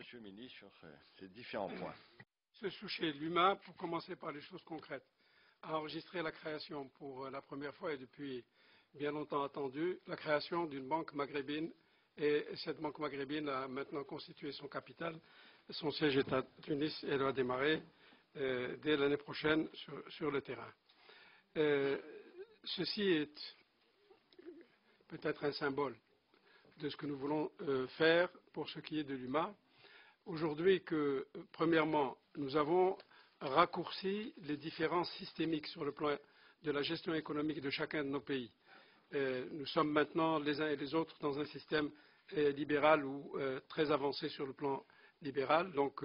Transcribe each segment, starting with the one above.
Monsieur le ministre sur ces différents points. Se soucier de l'humain, pour commencer par les choses concrètes, a enregistré la création pour la première fois et depuis bien longtemps attendu, la création d'une banque maghrébine. Et cette banque maghrébine a maintenant constitué son capital. Son siège est à Tunis et elle va démarrer dès l'année prochaine sur le terrain. Ceci est peut-être un symbole de ce que nous voulons faire pour ce qui est de l'UMA. Aujourd'hui que, premièrement, nous avons raccourci les différences systémiques sur le plan de la gestion économique de chacun de nos pays. Nous sommes maintenant les uns et les autres dans un système libéral ou très avancé sur le plan libéral. Donc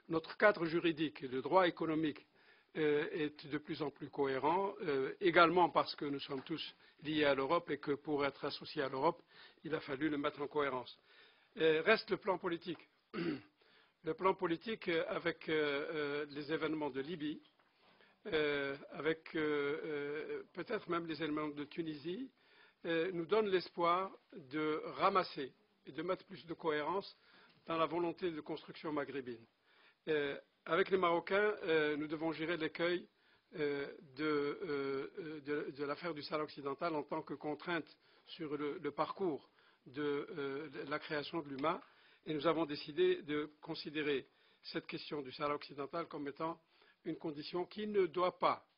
notre cadre juridique de droit économique est de plus en plus cohérent, également parce que nous sommes tous liés à l'Europe et que pour être associés à l'Europe, il a fallu le mettre en cohérence. Reste le plan politique. Le plan politique avec les événements de Libye, avec peut-être même les événements de Tunisie, nous donne l'espoir de ramasser et de mettre plus de cohérence dans la volonté de construction maghrébine. Avec les Marocains, nous devons gérer l'écueil de l'affaire du Sahara occidental en tant que contrainte sur le parcours de la création de l'UMA. Et nous avons décidé de considérer cette question du Sahara occidental comme étant une condition qui ne doit pas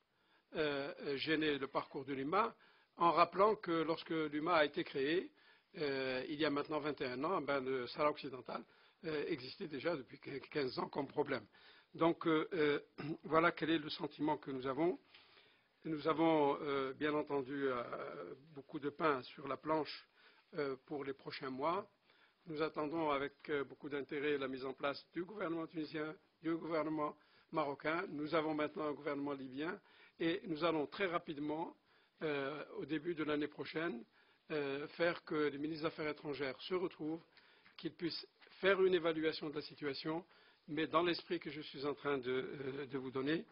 gêner le parcours de l'UMA, en rappelant que lorsque l'UMA a été créée, il y a maintenant 21 ans, le Sahara occidental existait déjà depuis 15 ans comme problème. Donc voilà quel est le sentiment que nous avons. Nous avons bien entendu beaucoup de pain sur la planche pour les prochains mois. Nous attendons avec beaucoup d'intérêt la mise en place du gouvernement tunisien, du gouvernement marocain. Nous avons maintenant un gouvernement libyen et nous allons très rapidement, au début de l'année prochaine, faire que les ministres des Affaires étrangères se retrouvent, qu'ils puissent faire une évaluation de la situation, mais dans l'esprit que je suis en train de vous donner,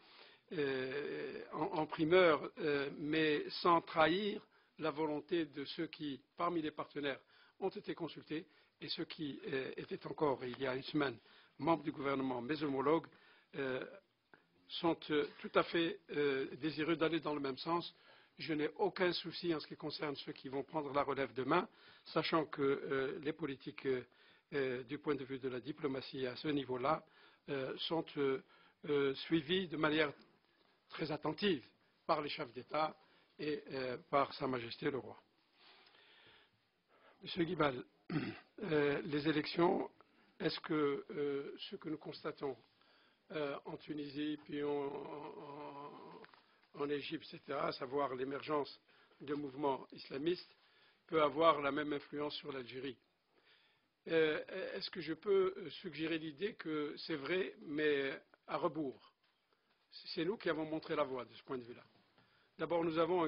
en primeur, mais sans trahir la volonté de ceux qui, parmi les partenaires, ont été consultés et ceux qui étaient encore, il y a une semaine, membres du gouvernement, mes homologues, sont tout à fait désireux d'aller dans le même sens. Je n'ai aucun souci en ce qui concerne ceux qui vont prendre la relève demain, sachant que les politiques, du point de vue de la diplomatie à ce niveau-là, sont suivies de manière très attentive par les chefs d'État et par Sa Majesté le Roi. Monsieur Guibal, les élections, est-ce que ce que nous constatons en Tunisie, puis en Égypte, etc., à savoir l'émergence de mouvements islamistes, peut avoir la même influence sur l'Algérie? Est-ce que je peux suggérer l'idée que c'est vrai, mais à rebours? C'est nous qui avons montré la voie de ce point de vue-là. D'abord, nous avons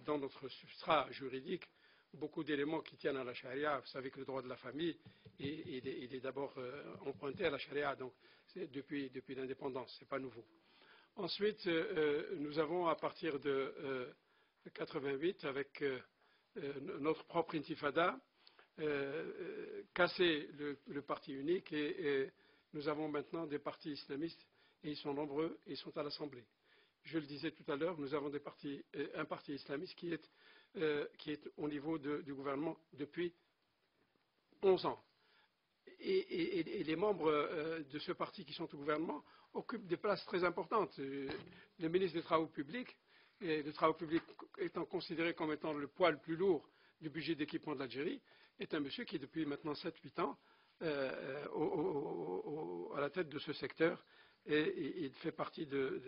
dans notre substrat juridique beaucoup d'éléments qui tiennent à la charia. Vous savez que le droit de la famille, il est d'abord emprunté à la charia, donc c'est depuis l'indépendance, ce n'est pas nouveau. Ensuite, nous avons, à partir de 88, avec notre propre intifada, cassé le parti unique et nous avons maintenant des partis islamistes et ils sont nombreux et ils sont à l'Assemblée. Je le disais tout à l'heure, nous avons un parti islamiste qui est au niveau du gouvernement depuis 11 ans. Et les membres de ce parti qui sont au gouvernement occupent des places très importantes. Le ministre des Travaux publics, et les Travaux publics étant considéré comme étant le poids le plus lourd du budget d'équipement de l'Algérie, est un monsieur qui est depuis maintenant 7-8 ans à la tête de ce secteur et il fait partie de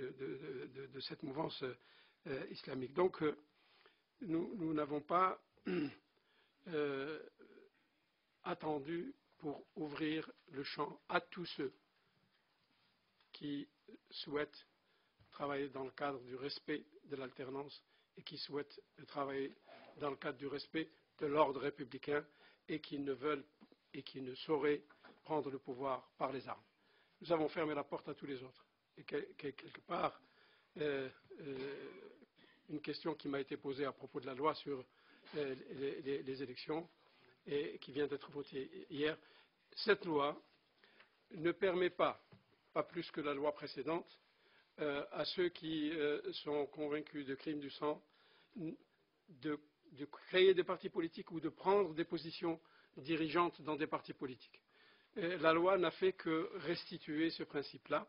cette mouvance islamique. Donc nous n'avons pas attendu pour ouvrir le champ à tous ceux qui souhaitent travailler dans le cadre du respect de l'alternance et qui souhaitent travailler dans le cadre du respect de l'ordre républicain et qui ne veulent et qui ne sauraient prendre le pouvoir par les armes. Nous avons fermé la porte à tous les autres. Et quelque part, une question qui m'a été posée à propos de la loi sur les élections et qui vient d'être votée hier, cette loi ne permet pas plus que la loi précédente, à ceux qui sont convaincus de crimes du sang de créer des partis politiques ou de prendre des positions dirigeantes dans des partis politiques. La loi n'a fait que restituer ce principe-là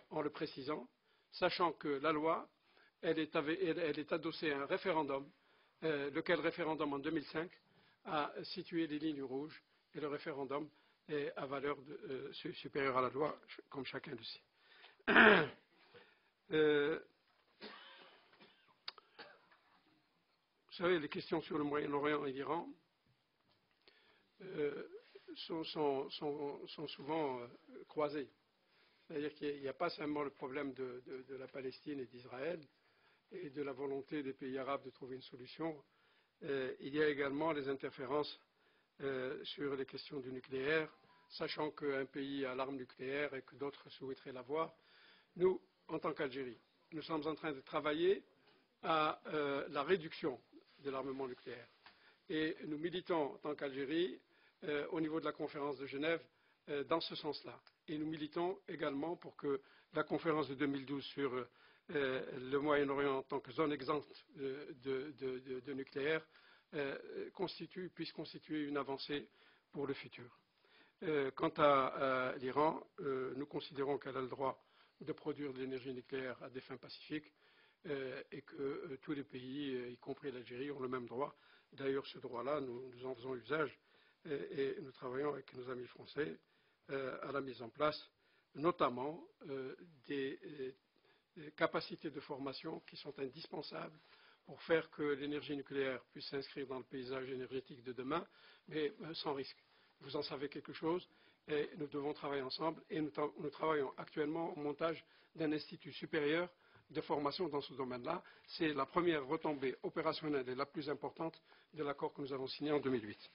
en le précisant, sachant que la loi, elle est adossée à un référendum, lequel référendum en 2005 a situé les lignes rouges, et le référendum est à valeur supérieure à la loi, comme chacun le sait. Vous savez, les questions sur le Moyen-Orient et l'Iran sont souvent croisées. C'est-à-dire qu'il n'y a pas seulement le problème de la Palestine et d'Israël et de la volonté des pays arabes de trouver une solution. Il y a également les interférences sur les questions du nucléaire, sachant qu'un pays a l'arme nucléaire et que d'autres souhaiteraient l'avoir. Nous, en tant qu'Algérie, nous sommes en train de travailler à la réduction de l'armement nucléaire. Et nous militons en tant qu'Algérie au niveau de la conférence de Genève dans ce sens-là. Et nous militons également pour que la conférence de 2012 sur le Moyen-Orient en tant que zone exempte de nucléaire puisse constituer une avancée pour le futur. Quant à l'Iran, nous considérons qu'elle a le droit de produire de l'énergie nucléaire à des fins pacifiques et que tous les pays, y compris l'Algérie, ont le même droit. D'ailleurs, ce droit-là, nous en faisons usage et nous travaillons avec nos amis français à la mise en place, notamment des capacités de formation qui sont indispensables pour faire que l'énergie nucléaire puisse s'inscrire dans le paysage énergétique de demain, mais sans risque. Vous en savez quelque chose et nous devons travailler ensemble et nous travaillons actuellement au montage d'un institut supérieur de formation dans ce domaine-là. C'est la première retombée opérationnelle et la plus importante de l'accord que nous avons signé en 2008.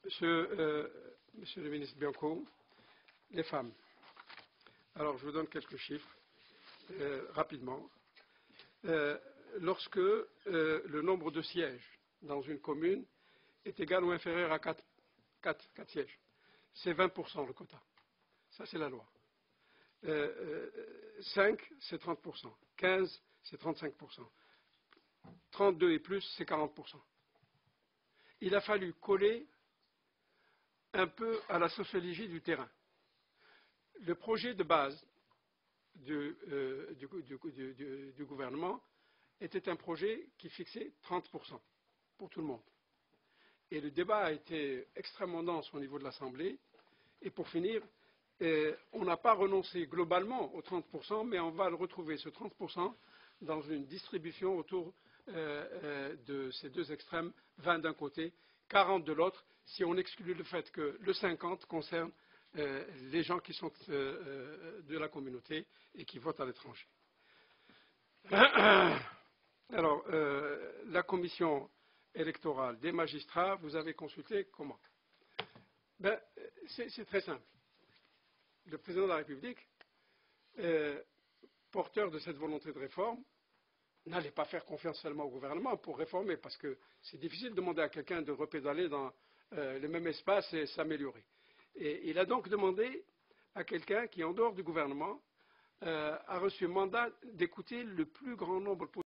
Monsieur le ministre Bianco, les femmes. Alors, je vous donne quelques chiffres rapidement. Lorsque le nombre de sièges dans une commune est égal ou inférieur à 4 sièges, c'est 20% le quota. Ça, c'est la loi. 5, c'est 30%. 15, c'est 35%. 32 et plus, c'est 40%. Il a fallu coller un peu à la sociologie du terrain. Le projet de base du gouvernement était un projet qui fixait 30% pour tout le monde. Et le débat a été extrêmement dense au niveau de l'Assemblée. Et pour finir, on n'a pas renoncé globalement aux 30%, mais on va le retrouver, ce 30%, dans une distribution autour de ces deux extrêmes, 20 d'un côté, 40 de l'autre, si on exclut le fait que le 50 concerne les gens qui sont de la communauté et qui votent à l'étranger. Alors, la commission électorale des magistrats, vous avez consulté comment? C'est très simple. Le président de la République, porteur de cette volonté de réforme, n'allait pas faire confiance seulement au gouvernement pour réformer, parce que c'est difficile de demander à quelqu'un de repédaler dans le même espace et s'améliorer. Et il a donc demandé à quelqu'un qui, en dehors du gouvernement, a reçu un mandat d'écouter le plus grand nombre possible